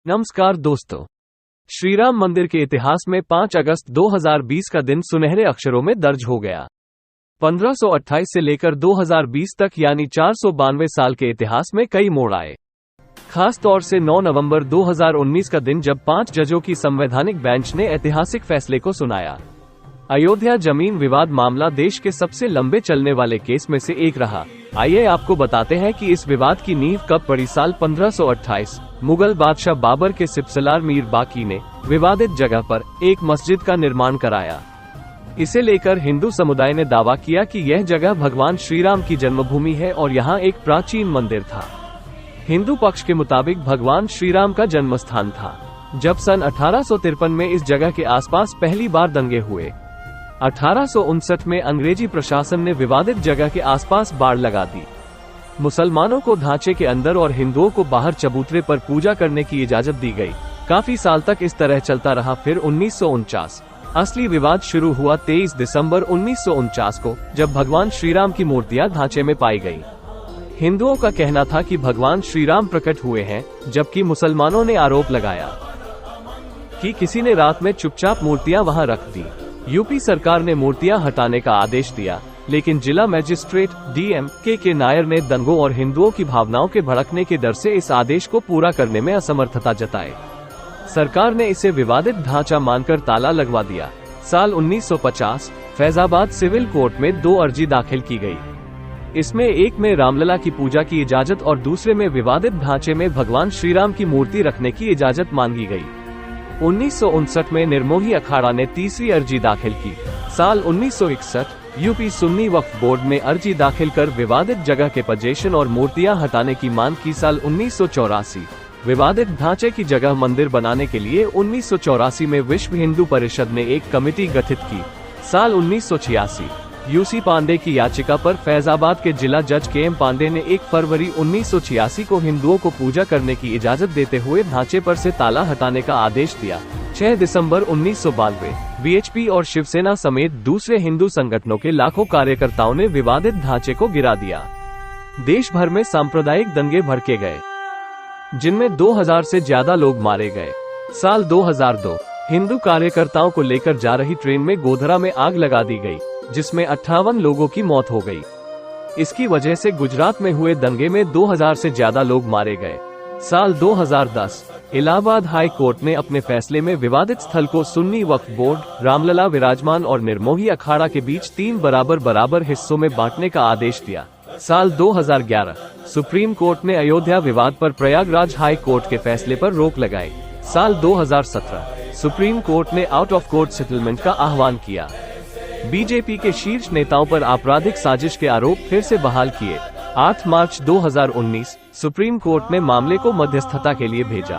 नमस्कार दोस्तों, श्री राम मंदिर के इतिहास में 5 अगस्त 2020 का दिन सुनहरे अक्षरों में दर्ज हो गया। 1528 से लेकर 2020 तक यानी 492 साल के इतिहास में कई मोड़ आए। खास तौर से 9 नवंबर 2019 का दिन जब 5 जजों की संवैधानिक बेंच ने ऐतिहासिक फैसले को सुनाया। अयोध्या जमीन विवाद मामला देश के सबसे लंबे चलने वाले केस में से एक रहा। आइए आपको बताते हैं कि इस विवाद की नींव कब पड़ी। साल 1528 मुगल बादशाह बाबर के सिपसलार मीर बाकी ने विवादित जगह पर एक मस्जिद का निर्माण कराया। इसे लेकर हिंदू समुदाय ने दावा किया कि यह जगह भगवान श्री राम की जन्मभूमि है और यहाँ एक प्राचीन मंदिर था। हिंदू पक्ष के मुताबिक भगवान श्री राम का जन्मस्थान था। जब सन 1853 में इस जगह के आसपास पहली बार दंगे हुए, 1859 में अंग्रेजी प्रशासन ने विवादित जगह के आसपास बाड़ लगा दी। मुसलमानों को ढांचे के अंदर और हिंदुओं को बाहर चबूतरे पर पूजा करने की इजाजत दी गई। काफी साल तक इस तरह चलता रहा। फिर 1949 असली विवाद शुरू हुआ 23 दिसंबर 1949 को, जब भगवान श्री राम की मूर्तियां ढांचे में पाई गई। हिंदुओं का कहना था कि भगवान श्री राम प्रकट हुए हैं, जबकि मुसलमानों ने आरोप लगाया कि किसी ने रात में चुपचाप मूर्तियां वहां रख दी। यूपी सरकार ने मूर्तियां हटाने का आदेश दिया, लेकिन जिला मजिस्ट्रेट DM के नायर ने दंगों और हिंदुओं की भावनाओं के भड़कने के डर से इस आदेश को पूरा करने में असमर्थता जताई। सरकार ने इसे विवादित ढांचा मानकर ताला लगवा दिया। साल 1950 फैजाबाद सिविल कोर्ट में 2 अर्जी दाखिल की गई। इसमें एक में रामलला की पूजा की इजाजत और दूसरे में विवादित ढांचे में भगवान श्री राम की मूर्ति रखने की इजाजत मांगी गई। 1959 में निर्मोही अखाड़ा ने तीसरी अर्जी दाखिल की। साल 1961 यूपी सुन्नी वक्फ बोर्ड में अर्जी दाखिल कर विवादित जगह के पोजीशन और मूर्तियां हटाने की मांग की। साल 1984 विवादित ढांचे की जगह मंदिर बनाने के लिए 1984 में विश्व हिंदू परिषद ने एक कमेटी गठित की। साल 1986 UC पांडे की याचिका पर फैजाबाद के जिला जज KM पांडे ने 1 फरवरी 1986 को हिंदुओं को पूजा करने की इजाजत देते हुए ढांचे पर से ताला हटाने का आदेश दिया। 6 दिसंबर 1992 BHP और शिवसेना समेत दूसरे हिंदू संगठनों के लाखों कार्यकर्ताओं ने विवादित ढांचे को गिरा दिया। देश भर में सांप्रदायिक दंगे भड़के गए, जिनमें 2000 से ज्यादा लोग मारे गए। साल 2002 हिंदू कार्यकर्ताओं को लेकर जा रही ट्रेन में गोधरा में आग लगा दी गई, जिसमें 58 लोगों की मौत हो गई। इसकी वजह से गुजरात में हुए दंगे में 2000 से ज्यादा लोग मारे गए। साल 2010 इलाहाबाद हाई कोर्ट ने अपने फैसले में विवादित स्थल को सुन्नी वक्फ बोर्ड, रामलला विराजमान और निर्मोही अखाड़ा के बीच 3 बराबर हिस्सों में बांटने का आदेश दिया। साल 2011 सुप्रीम कोर्ट ने अयोध्या विवाद पर प्रयागराज हाई कोर्ट के फैसले पर रोक लगाई। साल 2017 सुप्रीम कोर्ट ने आउट ऑफ कोर्ट सेटलमेंट का आह्वान किया। बीजेपी के शीर्ष नेताओं पर आपराधिक साजिश के आरोप फिर से बहाल किए। 8 मार्च 2019 सुप्रीम कोर्ट ने मामले को मध्यस्थता के लिए भेजा।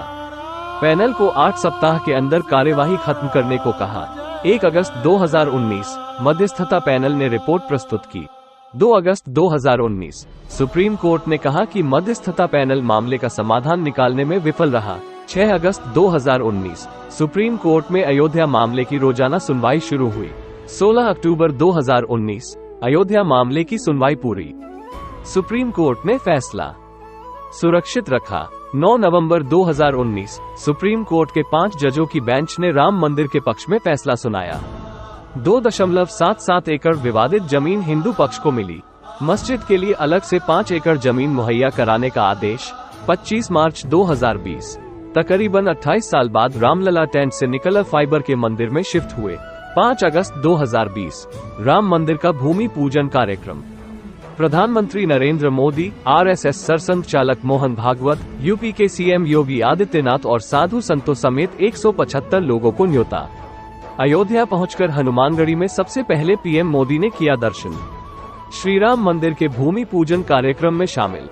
पैनल को 8 सप्ताह के अंदर कार्यवाही खत्म करने को कहा। 1 अगस्त 2019 मध्यस्थता पैनल ने रिपोर्ट प्रस्तुत की। 2 अगस्त 2019 सुप्रीम कोर्ट ने कहा कि मध्यस्थता पैनल मामले का समाधान निकालने में विफल रहा। 6 अगस्त 2019 सुप्रीम कोर्ट में अयोध्या मामले की रोजाना सुनवाई शुरू हुई। 16 अक्टूबर 2019 अयोध्या मामले की सुनवाई पूरी। सुप्रीम कोर्ट ने फैसला सुरक्षित रखा। 9 नवंबर 2019 सुप्रीम कोर्ट के 5 जजों की बेंच ने राम मंदिर के पक्ष में फैसला सुनाया। 2.77 एकड़ विवादित जमीन हिंदू पक्ष को मिली। मस्जिद के लिए अलग से 5 एकड़ जमीन मुहैया कराने का आदेश। 25 मार्च 2020 तकरीबन 28 साल बाद रामलला टेंट से निकलर फाइबर के मंदिर में शिफ्ट हुए। 5 अगस्त 2020 राम मंदिर का भूमि पूजन कार्यक्रम। प्रधानमंत्री नरेंद्र मोदी, RSS सरसंघ चालक मोहन भागवत, यूपी के CM योगी आदित्यनाथ और साधु संतों समेत 175 लोगों को न्योता। अयोध्या पहुंचकर हनुमानगढ़ी में सबसे पहले PM मोदी ने किया दर्शन। श्री राम मंदिर के भूमि पूजन कार्यक्रम में शामिल।